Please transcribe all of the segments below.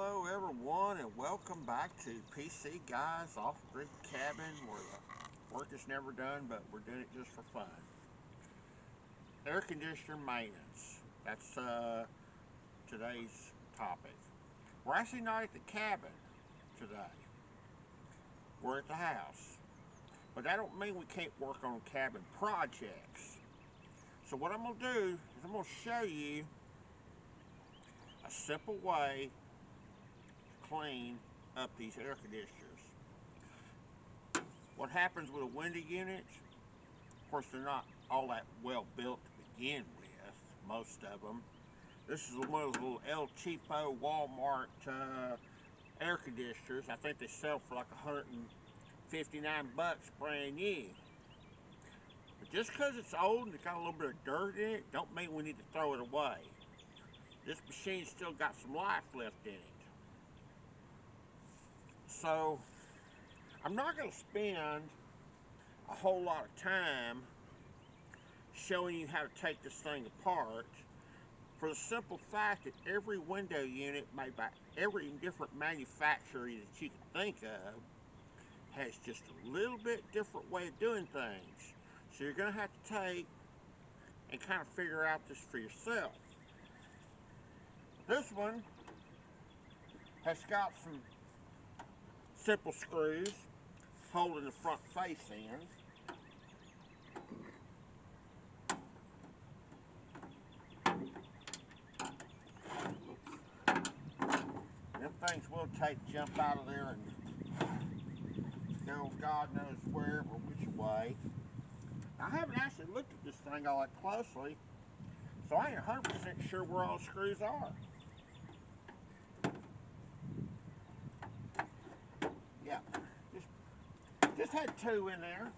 Hello everyone and welcome back to PC Guys Off-Grid Cabin, where the work is never done but we're doing it just for fun. Air conditioner maintenance. That's today's topic. We're actually not at the cabin today. We're at the house. But that don't mean we can't work on cabin projects. So what I'm going to do is I'm going to show you a simple way to clean up these air conditioners. What happens with a window unit, of course they're not all that well built to begin with, most of them. This is one of those little El Cheapo Walmart air conditioners. I think they sell for like 159 bucks brand new. But just because it's old and it's got a little bit of dirt in it, don't mean we need to throw it away. This machine's still got some life left in it. So, I'm not going to spend a whole lot of time showing you how to take this thing apart, for the simple fact that every window unit made by every different manufacturer that you can think of has just a little bit different way of doing things. So you're going to have to take and kind of figure out this for yourself. This one has got some simple screws holding the front face in. Them things will jump out of there and go God knows where or which way. I haven't actually looked at this thing all that closely, so I ain't 100% sure where all the screws are. Yeah, just had two in there.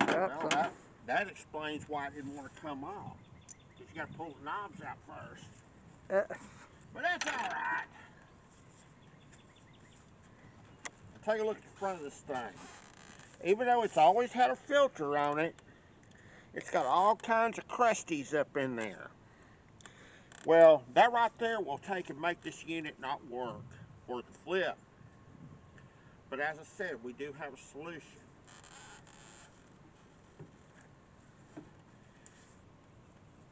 Well, that explains why it didn't want to come off. Because you got to pull the knobs out first. But that's all right. Take a look at the front of this thing. Even though it's always had a filter on it, it's got all kinds of crusties up in there. Well, that right there will take and make this unit not work or to flip. But as I said, we do have a solution.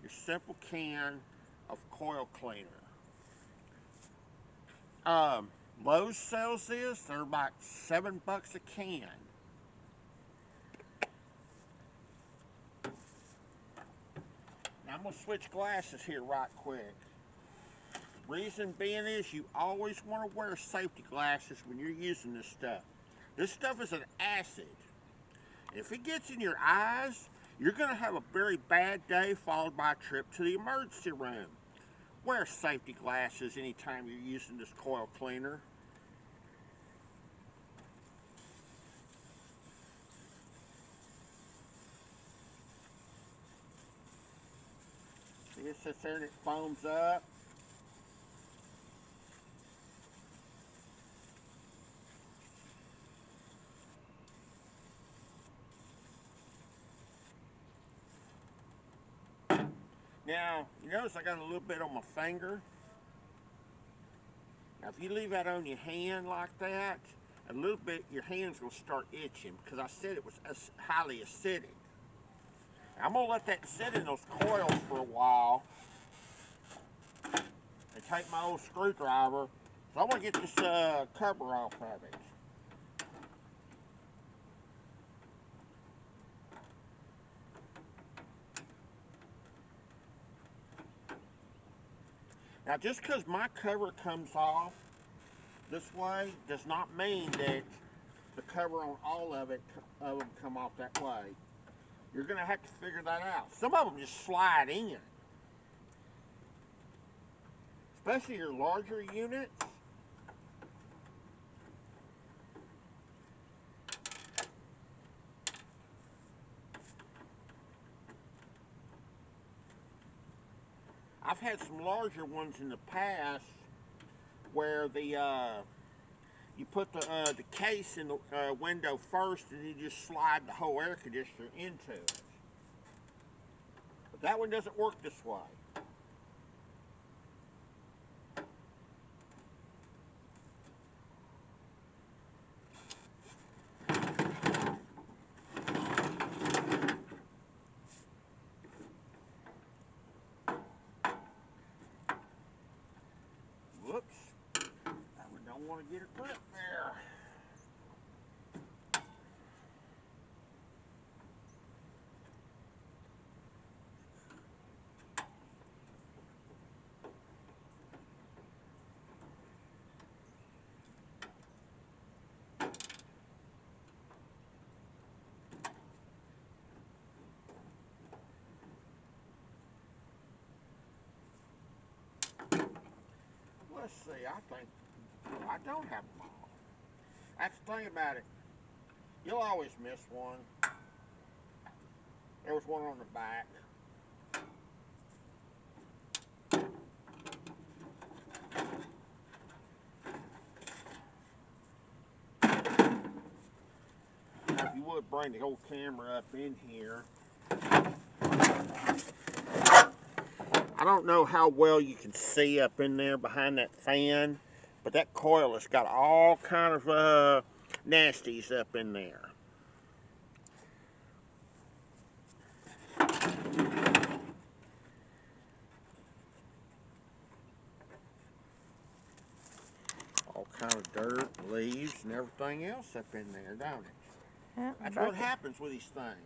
Your simple can of coil cleaner. Lowe's sells this. They're about $7 a can. Now I'm going to switch glasses here right quick. Reason being is you always want to wear safety glasses when you're using this stuff. This stuff is an acid. If it gets in your eyes, you're going to have a very bad day followed by a trip to the emergency room. Wear safety glasses anytime you're using this coil cleaner. See, it sits there and it foams up. Now, you notice I got a little bit on my finger. Now, if you leave that on your hand like that, a little bit, your hand's going to start itching, because I said it was highly acidic. I'm going to let that sit in those coils for a while and take my old screwdriver. So I want to get this cover off of it. Now, just because my cover comes off this way does not mean that the cover on all of them come off that way. You're going to have to figure that out. Some of them just slide in. Especially your larger units. I've had some larger ones in the past where the you put the case in the window first, and you just slide the whole air conditioner into it. But that one doesn't work this way. Whoops. I don't want to get it clipped there. Let's see, I don't have them all. That's the thing about it. You'll always miss one. There was one on the back. Now, if you would bring the whole camera up in here. I don't know how well you can see up in there behind that fan, but that coil has got all kind of nasties up in there. All kind of dirt, leaves, and everything else up in there, don't it? Yeah, that's what happens with these things.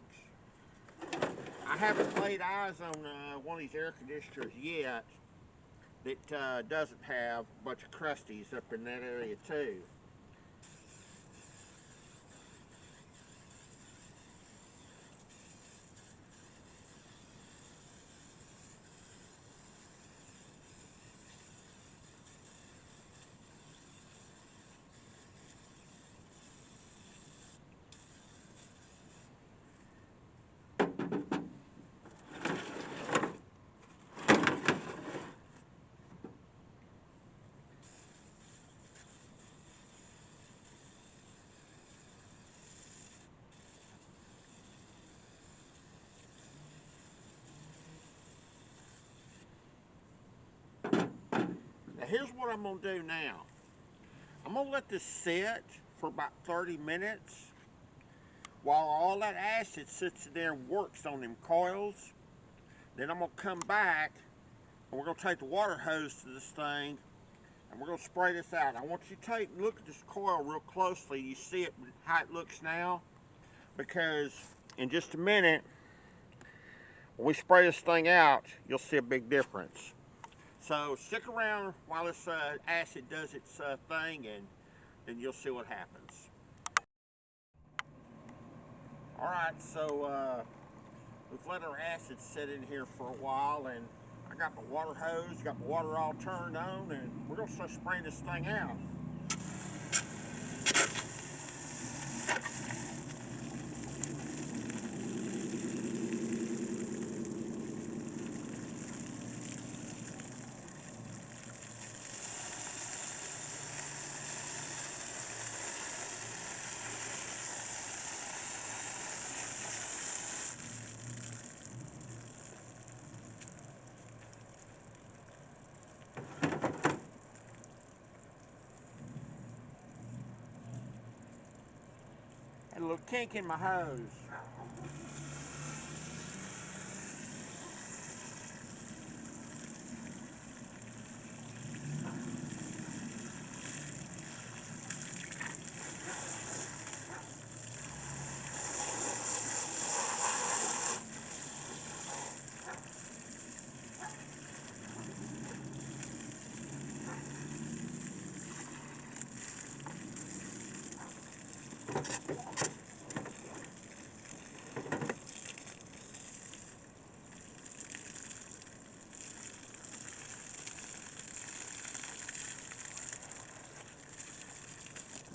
I haven't laid eyes on one of these air conditioners yet that doesn't have a bunch of crusties up in that area too. Now here's what I'm going to do now. I'm going to let this sit for about 30 minutes while all that acid sits there and works on them coils. Then I'm going to come back and we're going to take the water hose to this thing and we're going to spray this out. I want you to look at this coil real closely. You see it, how it looks now? Because in just a minute, when we spray this thing out, you'll see a big difference. So stick around while this acid does its thing, and then you'll see what happens. Alright, so we've let our acid sit in here for a while, and I got my water hose, got my water all turned on, and we're going to start spraying this thing out. A little kink in my hose.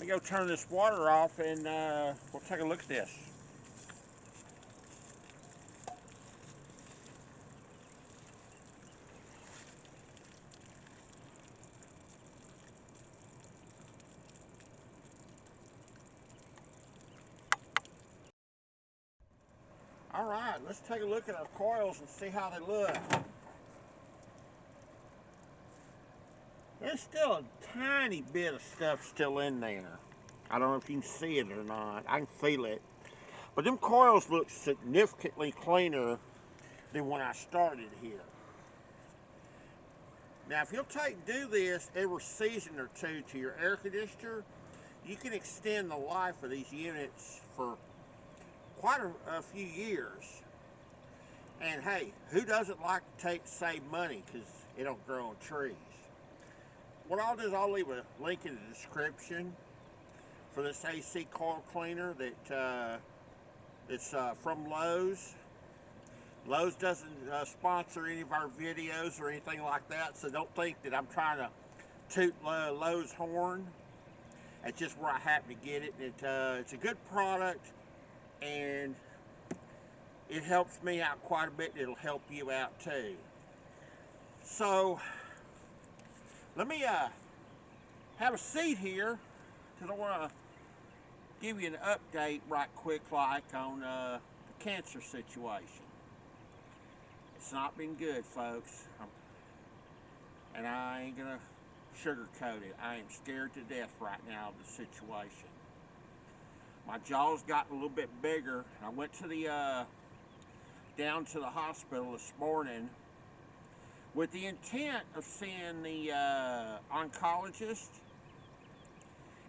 Let me go turn this water off and we'll take a look at this. Alright, let's take a look at our coils and see how they look. There's still a tiny bit of stuff still in there. I don't know if you can see it or not. I can feel it. But them coils look significantly cleaner than when I started here. Now, if you'll do this every season or two to your air conditioner, you can extend the life of these units for quite a few years. And hey, who doesn't like to save money because it don't grow on trees? What I'll do is I'll leave a link in the description for this AC coil cleaner that it's from Lowe's. Lowe's doesn't sponsor any of our videos or anything like that, so don't think that I'm trying to toot Lowe's horn. It's just where I happen to get it. It's a good product, and it helps me out quite a bit. It'll help you out too. So let me have a seat here, because I want to give you an update right quick like on the cancer situation. It's not been good, folks, and I ain't gonna sugarcoat it. I am scared to death right now of the situation. My jaw's gotten a little bit bigger. I went to the down to the hospital this morning with the intent of seeing the oncologist,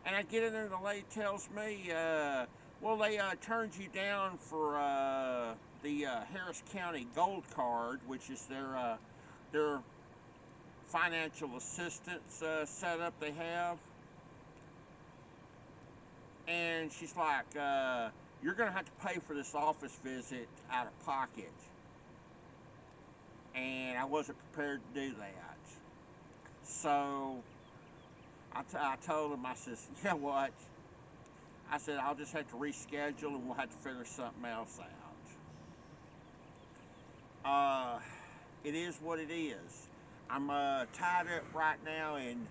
and I get in there and the lady tells me, well, they turned you down for the Harris County Gold Card, which is their financial assistance setup they have. And she's like, you're going to have to pay for this office visit out of pocket. And I wasn't prepared to do that. So I told him, I says, you know what? I said, I'll just have to reschedule and we'll have to figure something else out. It is what it is. I'm tied up right now in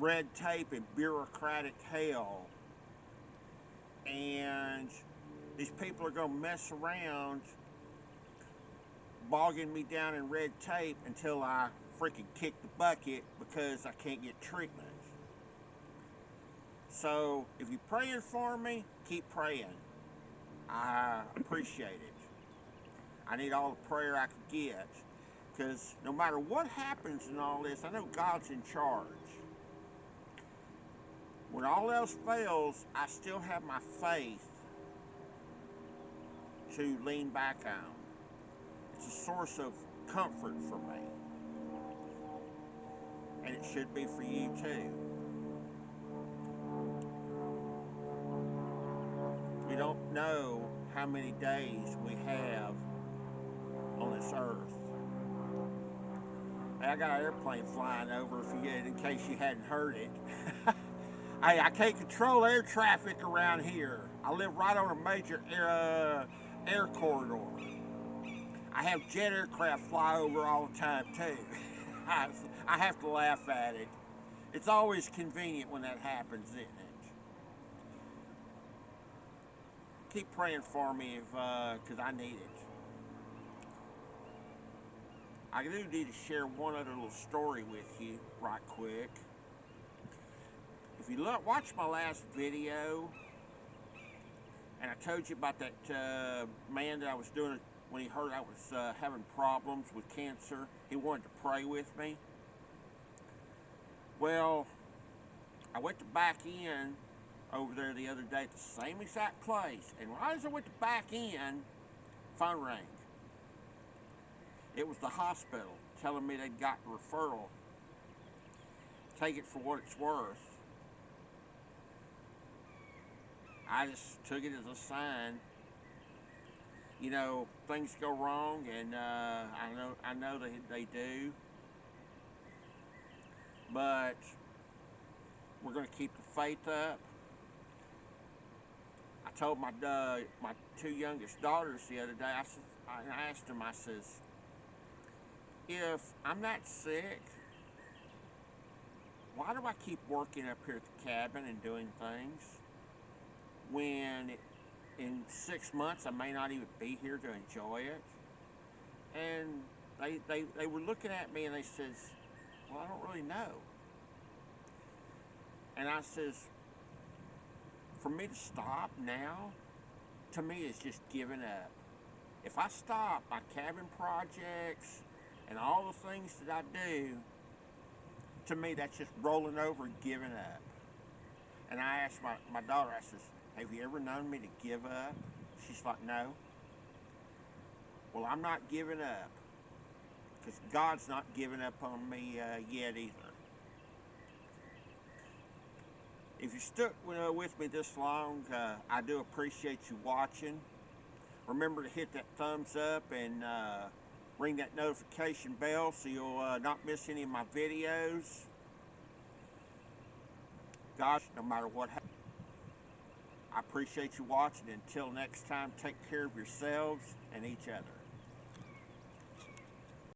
red tape and bureaucratic hell. And these people are going to mess around bogging me down in red tape until I freaking kick the bucket because I can't get treatment. So if you're praying for me, keep praying. I appreciate it. I need all the prayer I can get, because no matter what happens in all this, I know God's in charge. When all else fails, I still have my faith to lean back on. It's a source of comfort for me. And it should be for you too. We don't know how many days we have on this earth. Hey, I got an airplane flying over in case you hadn't heard it. Hey, I can't control air traffic around here. I live right on a major air corridor. I have jet aircraft fly over all the time too. I have to laugh at it. It's always convenient when that happens, isn't it? Keep praying for me because I need it. I do need to share one other little story with you right quick. If you watch my last video, and I told you about that man that I was doing when he heard I was having problems with cancer, he wanted to pray with me. Well, I went to back in over there the other day at the same exact place, and right as I went to back in, phone rang. It was the hospital telling me they'd got a referral. Take it for what it's worth. I just took it as a sign. You know, things go wrong, and I know they do. But we're going to keep the faith up. I told my two youngest daughters the other day, I asked them, I says, if I'm not sick, why do I keep working up here at the cabin and doing things when in 6 months I may not even be here to enjoy it. And they were looking at me and they says, well, I don't really know. And I says, for me to stop now, to me is just giving up. If I stop my cabin projects and all the things that I do, to me that's just rolling over and giving up. And I asked my daughter, I says, have you ever known me to give up? She's like, no. Well, I'm not giving up, because God's not giving up on me yet either. If you stuck with me this long, I do appreciate you watching. Remember to hit that thumbs up and ring that notification bell so you'll not miss any of my videos. Gosh, no matter what happens, I appreciate you watching. Until next time, take care of yourselves and each other.